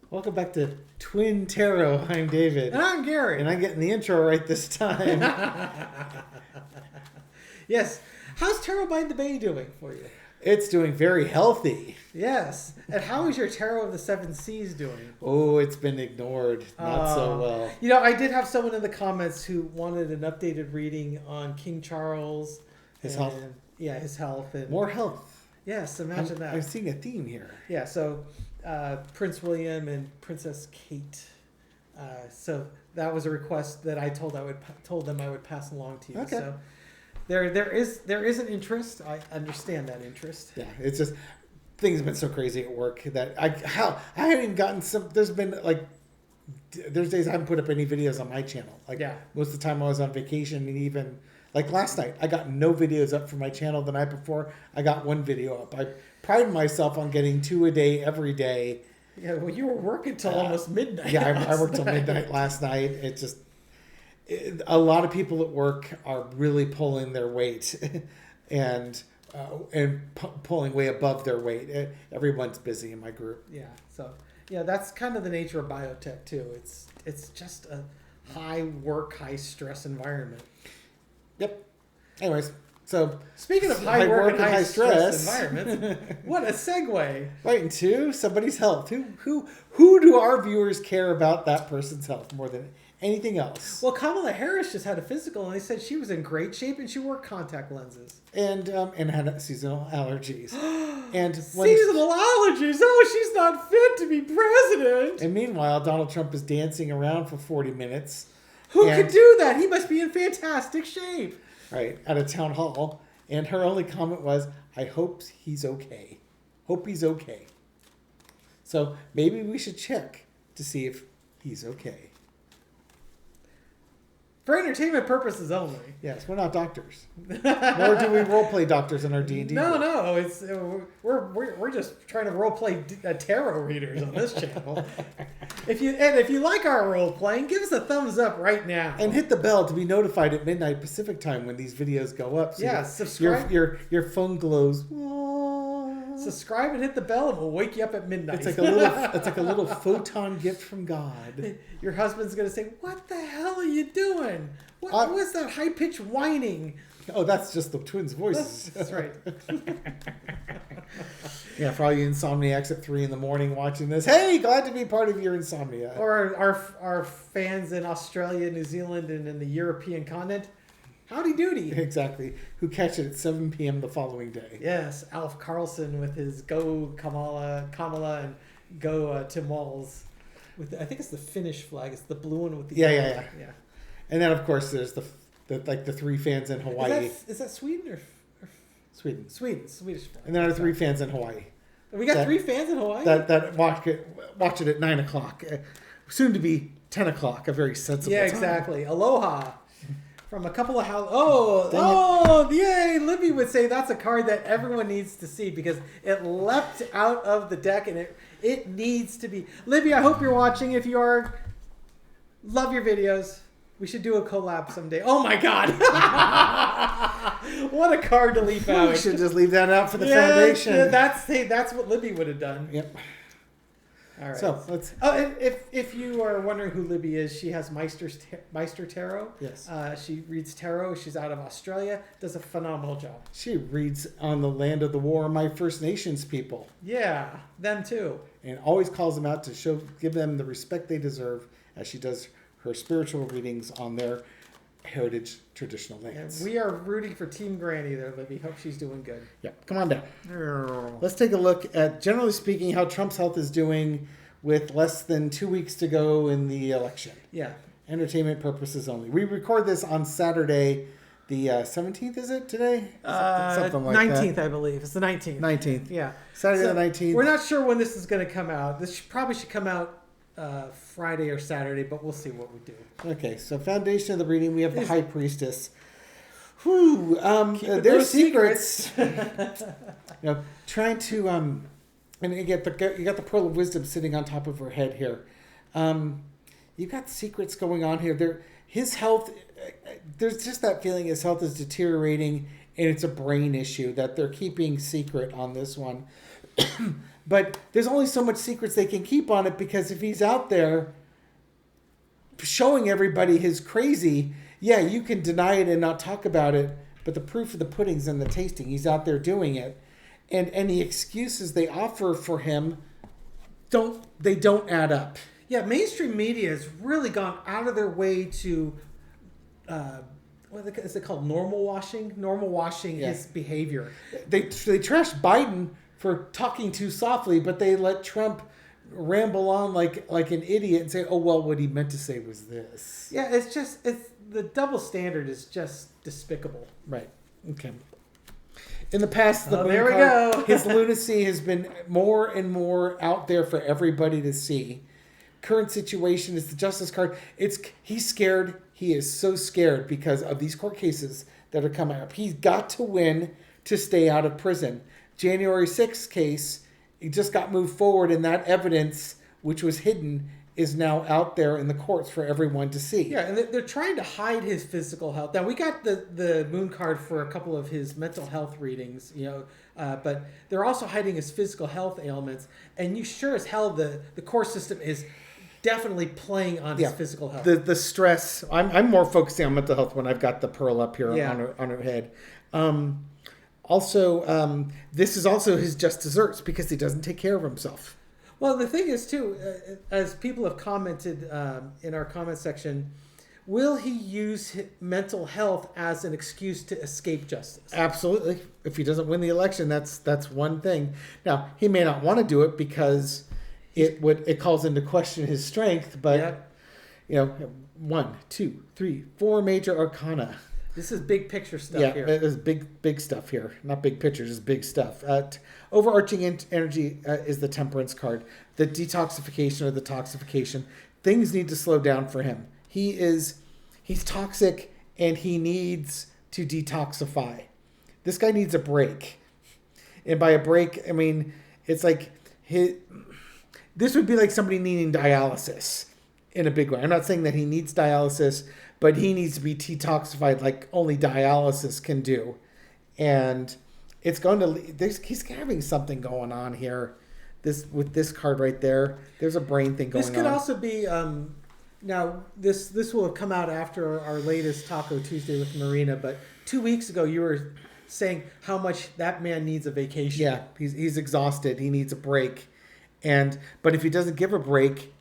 Welcome back to Twin Tarot. I'm David. And I'm Gary. And I'm getting the intro right this time. Yes. How's Tarot by the Bay doing for you? It's doing very healthy. Yes. And how is your Tarot of the Seven Seas doing? Oh, it's been ignored. Not so well. You know, I did have someone in the comments who wanted an updated reading on King Charles. His health. Yeah, his health. And More health. Yes, imagine that. I'm seeing a theme here. Yeah, so Prince William and Princess Kate. So that was a request that I told them I would pass along to you. Okay. So there is an interest. I understand that interest. Yeah, it's just things have been so crazy at work that I haven't even gotten some. There's days I haven't put up any videos on my channel. Most of the time I was on vacation, and even like last night I got no videos up for my channel. The night before I got one video up. I pride myself on getting 2 a day every day. Yeah, well, you were working till almost midnight. Yeah, I worked till midnight last night. It's just a lot of people at work are really pulling their weight and pulling way above their weight. Everyone's busy in my group. Yeah, so yeah, that's kind of the nature of biotech too. It's just a high work, high stress environment. Yep. Anyways, so speaking of high work and high stress environments, what a segue! Right into somebody's health. Who do our viewers care about that person's health more than anything else? Well, Kamala Harris just had a physical, and they said she was in great shape, and she wore contact lenses and had seasonal allergies. And seasonal allergies. Oh, she's not fit to be president. And meanwhile, Donald Trump is dancing around for 40 minutes. Who could do that? He must be in fantastic shape. Right, at a town hall. And her only comment was, I hope he's okay. Hope he's okay. So maybe we should check to see if he's okay. For entertainment purposes only. Yes, we're not doctors. Nor do we roleplay doctors in our D&D. No, it's we're just trying to roleplay tarot readers on this channel. If you like our role playing, give us a thumbs up right now and hit the bell to be notified at midnight Pacific time when these videos go up. So subscribe. Your phone glows. Subscribe and hit the bell, and we'll wake you up at midnight. It's like a little photon gift from God. Your husband's gonna say, "What the hell are you doing? What's that high pitched whining?" Oh, that's just the twins' voices. That's right. Yeah, for all you insomniacs at 3 a.m. watching this, hey, glad to be part of your insomnia. Or our fans in Australia, New Zealand, and in the European continent. Howdy doody. Exactly. Who catch it at 7 p.m. the following day. Yes, Alf Carlson with his Go Kamala, and Go Tim Walz. I think it's the Finnish flag. It's the blue one with the yeah. And then of course there's the 3 fans in Hawaii. Is that Sweden or Sweden? Swedish flag. And then there are 3 fans in Hawaii. We got 3 fans in Hawaii that watch it at 9 o'clock, soon to be 10 o'clock. A very sensible time. Yeah, exactly. Aloha. From a couple of yay! Libby would say that's a card that everyone needs to see because it leapt out of the deck and it needs to be. Libby, I hope you're watching. If you are, love your videos. We should do a collab someday. Oh my God! What a card to leap out. We should just leave that out for the foundation. Yeah, that's what Libby would have done. Yep. All right. So let's. If you are wondering who Libby is, she has Meister Tarot. Yes. She reads tarot. She's out of Australia. Does a phenomenal job. She reads on the land of the war, my First Nations people. Yeah, them too. And always calls them out to give them the respect they deserve, as she does her spiritual readings on their heritage traditional lands. And we are rooting for Team Granny there, Libby. Hope she's doing good. Yeah, come on down. Let's take a look at, generally speaking, how Trump's health is doing with less than 2 weeks to go in the election. Yeah. Entertainment purposes only. We record this on Saturday, the 17th, is it today? Something like 19th, that. I believe. It's the 19th. 19th. Yeah. Saturday the 19th. We're not sure when this is going to come out. This probably should come out Friday or Saturday, but we'll see what we do. Okay, so foundation of the reading, we have the High Priestess. Whew, there's secrets. Trying to and you got the Pearl of Wisdom sitting on top of her head here. You got secrets going on here. His health, there's just that feeling his health is deteriorating, and it's a brain issue that they're keeping secret on this one. But there's only so much secrets they can keep on it, because if he's out there showing everybody his crazy, yeah, you can deny it and not talk about it, but the proof of the pudding's in the tasting. He's out there doing it. And any excuses they offer for him don't add up. Yeah, mainstream media has really gone out of their way to what is it called? Normal washing his behavior. They trash Biden for talking too softly, but they let Trump ramble on like an idiot and say, "Oh well, what he meant to say was this." Yeah, it's the double standard is just despicable. Right. Okay. In the past, there we go. His lunacy has been more and more out there for everybody to see. Current situation is the Justice card. He's scared. He is so scared because of these court cases that are coming up. He's got to win to stay out of prison. January 6th case, it just got moved forward, and that evidence, which was hidden, is now out there in the courts for everyone to see. Yeah, and they're trying to hide his physical health. Now, we got the moon card for a couple of his mental health readings, but they're also hiding his physical health ailments. And you sure as hell, the court system is definitely playing on his physical health. The stress. I'm more focusing on mental health when I've got the pearl up here on her head. Also, this is also his just desserts because he doesn't take care of himself. Well, the thing is, too, as people have commented in our comment section, will he use mental health as an excuse to escape justice? Absolutely. If he doesn't win the election, that's one thing. Now, he may not want to do it because it calls into question his strength, but 1, 2, 3, 4 major arcana. This is big picture stuff here. Yeah, there's big stuff here. Not big pictures, just big stuff. Overarching energy is the temperance card. The detoxification or the toxification. Things need to slow down for him. He's toxic and he needs to detoxify. This guy needs a break. And by a break, I mean, it's like this would be like somebody needing dialysis in a big way. I'm not saying that he needs dialysis, but he needs to be detoxified like only dialysis can do. And it's going to... He's having something going on here. With this card right there, there's a brain thing going on. This could also be... now, this will have come out after our latest Taco Tuesday with Marina, but 2 weeks ago you were saying how much that man needs a vacation. Yeah, he's exhausted. He needs a break. But if he doesn't give a break,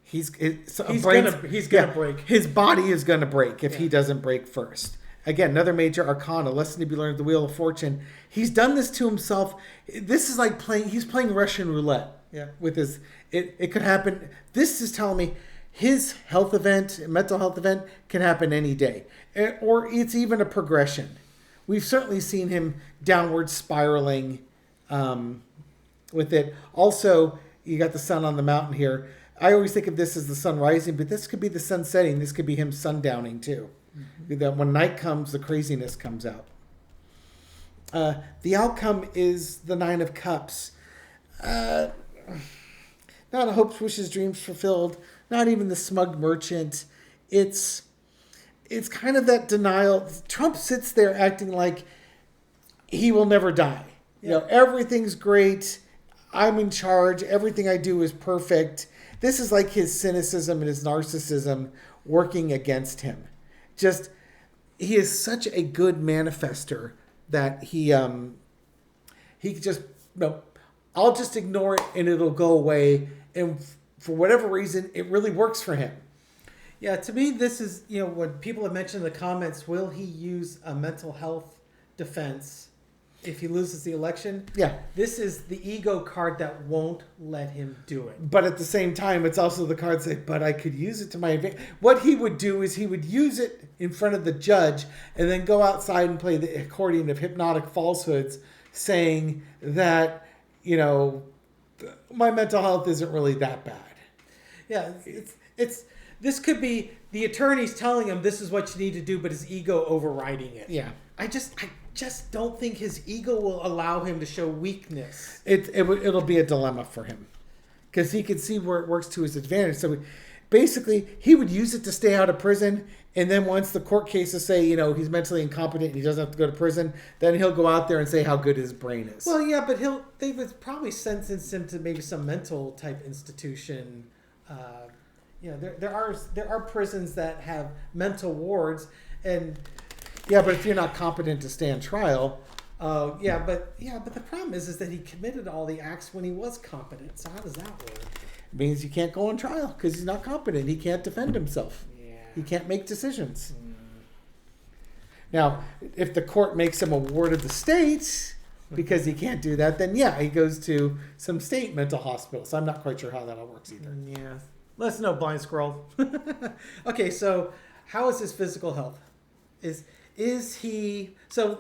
he's gonna break. His body is gonna break if he doesn't break first. Again, another major arcana, lesson to be learned, the Wheel of Fortune. He's done this to himself. This is like he's playing Russian roulette. Yeah. With his, it could happen. This is telling me his mental health event can happen any day. Or it's even a progression. We've certainly seen him downward spiraling with it. Also, you got the sun on the mountain here. I always think of this as the sun rising, but this could be the sun setting. This could be him sundowning too. Mm-hmm. That when night comes, the craziness comes out. The outcome is the 9 of Cups. Not a hopes, wishes, dreams fulfilled. Not even the smug merchant. It's kind of that denial. Trump sits there acting like he will never die. Yeah. Everything's great. I'm in charge. Everything I do is perfect. This is like his cynicism and his narcissism working against him. He is such a good manifester that he just, I'll just ignore it and it'll go away. And for whatever reason, it really works for him. Yeah, to me, this is, what people have mentioned in the comments, will he use a mental health defense if he loses the election? Yeah. This is the ego card that won't let him do it. But at the same time, it's also the card say, but I could use it to my advantage. What he would do is he would use it in front of the judge and then go outside and play the accordion of hypnotic falsehoods saying that, my mental health isn't really that bad. Yeah, this could be the attorneys telling him this is what you need to do, but his ego overriding it. Yeah. I just don't think his ego will allow him to show weakness. It'll be a dilemma for him because he can see where it works to his advantage. So basically he would use it to stay out of prison. And then once the court cases say, he's mentally incompetent and he doesn't have to go to prison, then he'll go out there and say how good his brain is. Well, yeah, but they would probably sentence him to maybe some mental type institution. There are prisons that have mental wards, and yeah, but if you're not competent to stand trial, but the problem is that he committed all the acts when he was competent. So how does that work? it means you can't go on trial because he's not competent. He can't defend himself. Yeah. He can't make decisions. Now, if the court makes him a ward of the state because he can't do that, then yeah, he goes to some state mental hospital. So I'm not quite sure how that all works either. Yeah. Let us know, Blind Squirrel. Okay, so how is his physical health? Is he so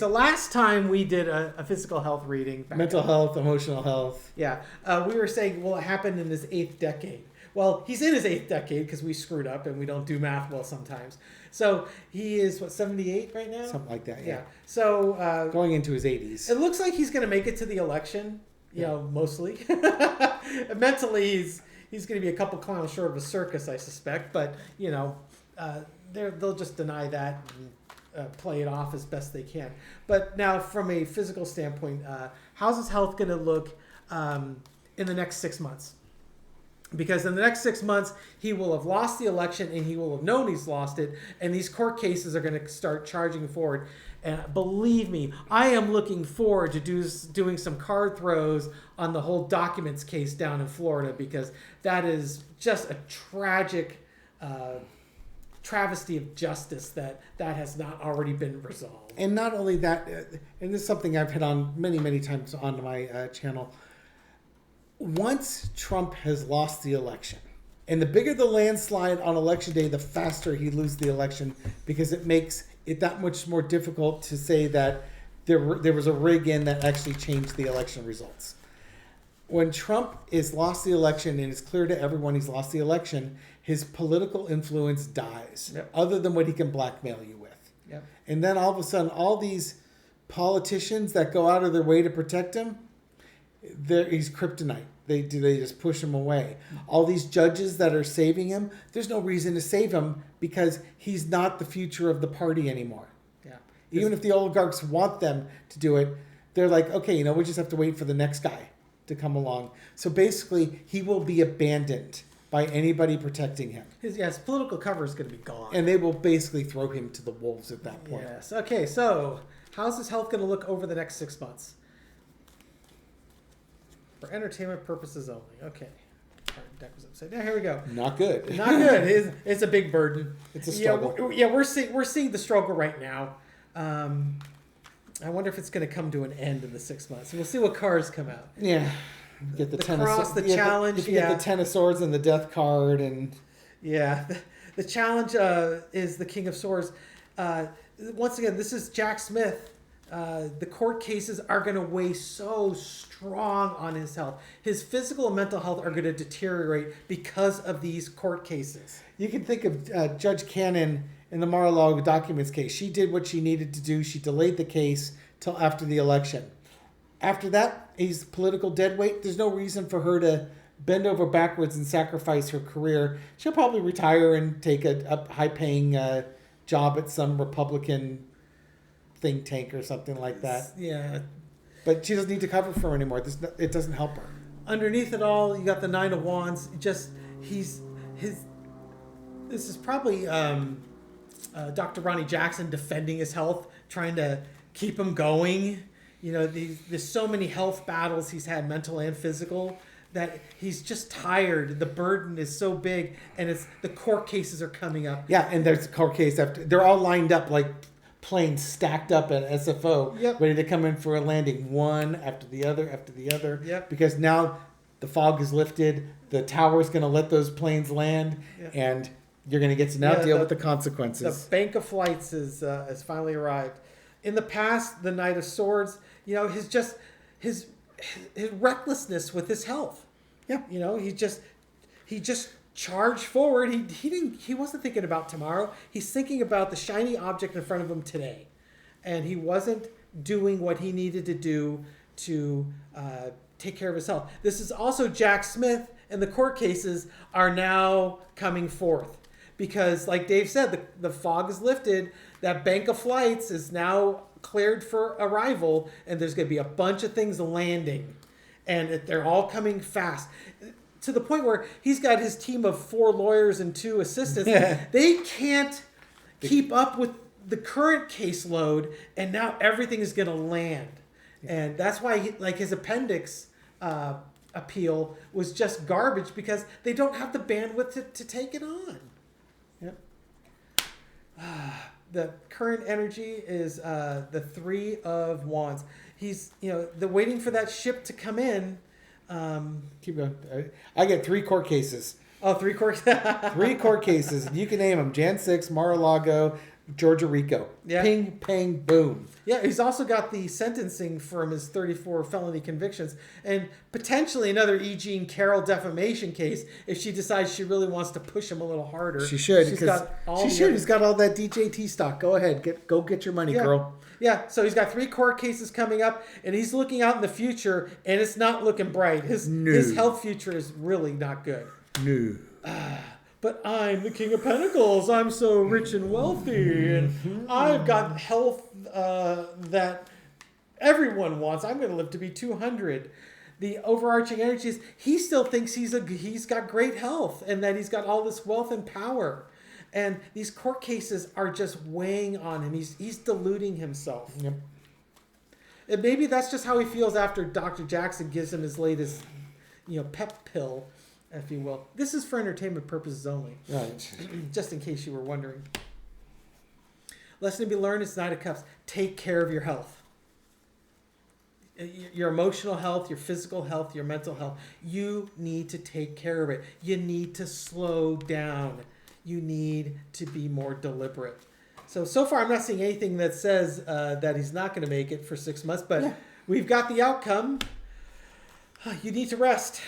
last time we did a physical health reading. Mental health, emotional health. Yeah. We were saying, well, it happened in his 8th decade. Well, he's in his 8th decade because we screwed up and we don't do math well sometimes. So he is, 78 right now? Something like that, yeah. So going into his 80s. It looks like he's going to make it to the election, mostly. Mentally, he's going to be a couple clowns short of a circus, I suspect. But, they'll just deny that and play it off as best they can. But now, from a physical standpoint, how's his health going to look in the next 6 months? Because in the next 6 months, he will have lost the election and he will have known he's lost it. And these court cases are going to start charging forward. And believe me, I am looking forward to doing some card throws on the whole documents case down in Florida, because that is just a tragic travesty of justice that has not already been resolved. And not only that, and this is something I've hit on many, many times on my channel. Once Trump has lost the election, and the bigger the landslide on election day, the faster he loses the election, because it makes it that much more difficult to say that there was a rig in that actually changed the election results. When Trump is lost the election and it's clear to everyone he's lost the election, his political influence dies, other than what he can blackmail you with. Yep. And then all of a sudden, all these politicians that go out of their way to protect him, he's kryptonite. They just push him away. All these judges that are saving him, there's no reason to save him because he's not the future of the party anymore. Yeah. Even if the oligarchs want them to do it, they're like, okay, we just have to wait for the next guy to come along. So basically, he will be abandoned by anybody protecting him. His political cover is going to be gone. And they will basically throw him to the wolves at that point. Yes. Okay, so how's his health going to look over the next 6 months? For entertainment purposes only. Okay. Deck was upside down. Here we go. Not good. Not good. It's a big burden. It's a struggle. Yeah, we're seeing the struggle right now. I wonder if it's going to come to an end in the 6 months. We'll see what cards come out. Yeah. Get the cross, the challenge. You get the Ten of Swords and the Death card, and the challenge is the King of Swords. Once again, this is Jack Smith. The court cases are going to weigh so strong on his health. His physical and mental health are going to deteriorate because of these court cases. You can think of Judge Cannon in the Mar-a-Lago documents case. She did what she needed to do. She delayed the case till after the election. After that, he's political deadweight. There's no reason for her to bend over backwards and sacrifice her career. She'll probably retire and take a high-paying job at some Republican think tank or something like that. Yeah. But she doesn't need to cover for him anymore. It doesn't help her. Underneath it all, you got the Nine of Wands. This is probably Dr. Ronnie Jackson defending his health, trying to keep him going. There's so many health battles he's had, mental and physical, that he's just tired. The burden is so big, and the court cases are coming up. Yeah, and there's a court case after. They're all lined up like planes stacked up at SFO, ready to come in for a landing, one after the other after the other. Yep. Because now the fog is lifted, the tower's going to let those planes land, and you're going to get to now deal with the consequences. The bank of flights has finally arrived. In the past, the Knight of Swords, his recklessness with his health. Yeah. He just charged forward. He wasn't thinking about tomorrow. He's thinking about the shiny object in front of him today. And he wasn't doing what he needed to do to take care of his health. This is also Jack Smith and the court cases are now coming forth. Because, like Dave said, the fog is lifted. That bank of flights is now cleared for arrival, and there's going to be a bunch of things landing. And they're all coming fast. To the point where he's got his team of 4 lawyers and 2 assistants. They can't keep up with the current caseload, and now everything is going to land. And that's why his appendix appeal was just garbage, because they don't have the bandwidth to take it on. Yep. The current energy is the 3 of Wands. He's, the waiting for that ship to come in. Keep going. I get 3 court cases. Oh, 3 court. 3 court cases. You can name them: Jan 6, Mar-a-Lago, Georgia Rico. Yeah. Ping, pang, boom. Yeah, he's also got the sentencing from his 34 felony convictions, and potentially another E. Jean Carroll defamation case if she decides she really wants to push him a little harder. She should. She's got all He's got all that DJT stock. Go ahead. Go get your money, girl. Yeah, so he's got 3 court cases coming up, and he's looking out in the future, and it's not looking bright. His health future is really not good. No. But I'm the King of Pentacles. I'm so rich and wealthy, and I've got health that everyone wants. I'm going to live to be 200. The overarching energy is he still thinks he's got great health, and that he's got all this wealth and power. And these court cases are just weighing on him. He's deluding himself. Yep. And maybe that's just how he feels after Dr. Jackson gives him his latest, pep pill, if you will. This is for entertainment purposes only. Right. Just in case you were wondering. Lesson to be learned is Knight of Cups. Take care of your health. Your emotional health, your physical health, your mental health. You need to take care of it. You need to slow down. You need to be more deliberate. So far I'm not seeing anything that says that he's not going to make it for 6 months, but we've got the outcome. You need to rest.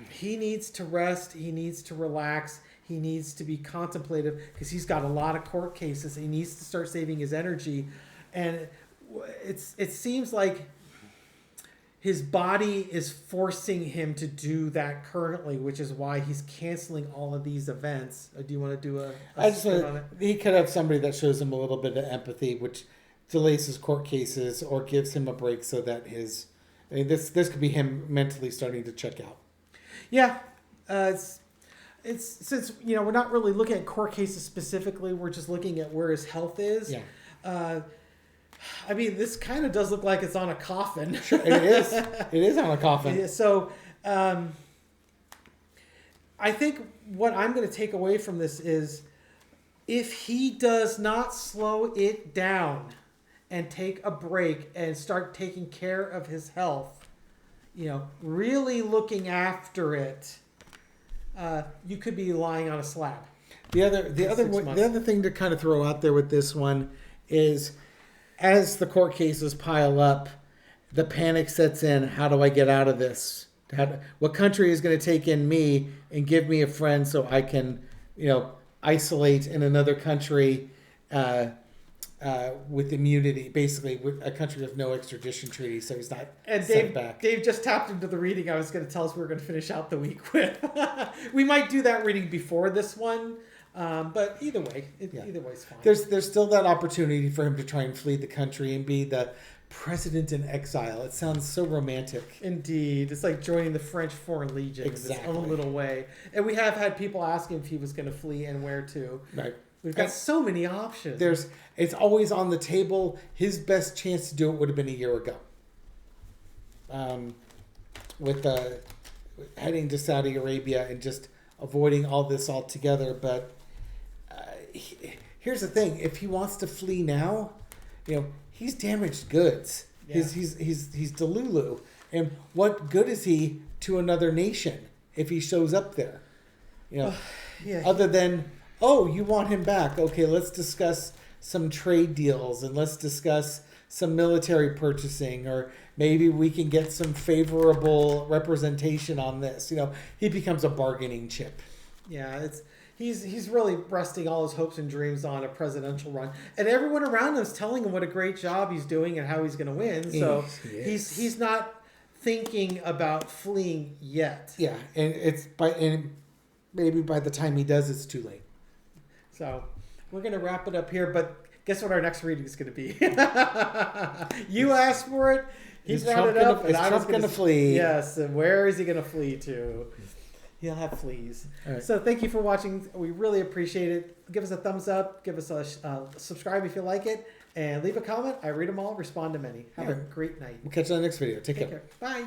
He needs to rest. He needs to relax. He needs to be contemplative because he's got a lot of court cases. He needs to start saving his energy. And it seems like his body is forcing him to do that currently, which is why he's canceling all of these events. Do you want to do I just want he could have somebody that shows him a little bit of empathy, which delays his court cases or gives him a break so that this could be him mentally starting to check out. Yeah, it's since we're not really looking at court cases specifically. We're just looking at where his health is. Yeah. I mean, this kind of does look like it's on a coffin. Sure, it is. It is on a coffin. So, I think what I'm going to take away from this is if he does not slow it down and take a break and start taking care of his health, really looking after it, you could be lying on a slab. The other thing to kind of throw out there with this one is, as the court cases pile up, the panic sets in. How do I get out of this? What country is going to take in me and give me a friend so I can, isolate in another country with immunity, basically with a country with no extradition treaty, so he's not sent back. Dave just tapped into the reading I was going to tell us we were going to finish out the week with. We might do that reading before this one. But either way, either way's fine. There's still that opportunity for him to try and flee the country and be the president in exile. It sounds so romantic. Indeed. It's like joining the French Foreign Legion in its own little way. And we have had people asking if he was going to flee and where to. Right. We've got so many options. It's always on the table. His best chance to do it would have been a year ago. With heading to Saudi Arabia and just avoiding all this altogether. But here's the thing: if he wants to flee now, he's damaged goods. Yeah. He's Delulu, and what good is he to another nation if he shows up there? Other than, oh, you want him back? Okay, let's discuss some trade deals and let's discuss some military purchasing, or maybe we can get some favorable representation on this. He becomes a bargaining chip. Yeah, he's really resting all his hopes and dreams on a presidential run, and everyone around him is telling him what a great job he's doing and how he's going to win. So he's not thinking about fleeing yet. Yeah, and maybe by the time he does, it's too late. So we're gonna wrap it up here, but guess what our next reading is gonna be? You asked for it. He's brought it up, and is Trump gonna flee? Yes, and where is he gonna flee to? He'll have fleas. Right. So thank you for watching. We really appreciate it. Give us a thumbs up. Give us a subscribe if you like it. And leave a comment. I read them all. Respond to many. Have a great night. We'll catch you on the next video. Take care. Bye.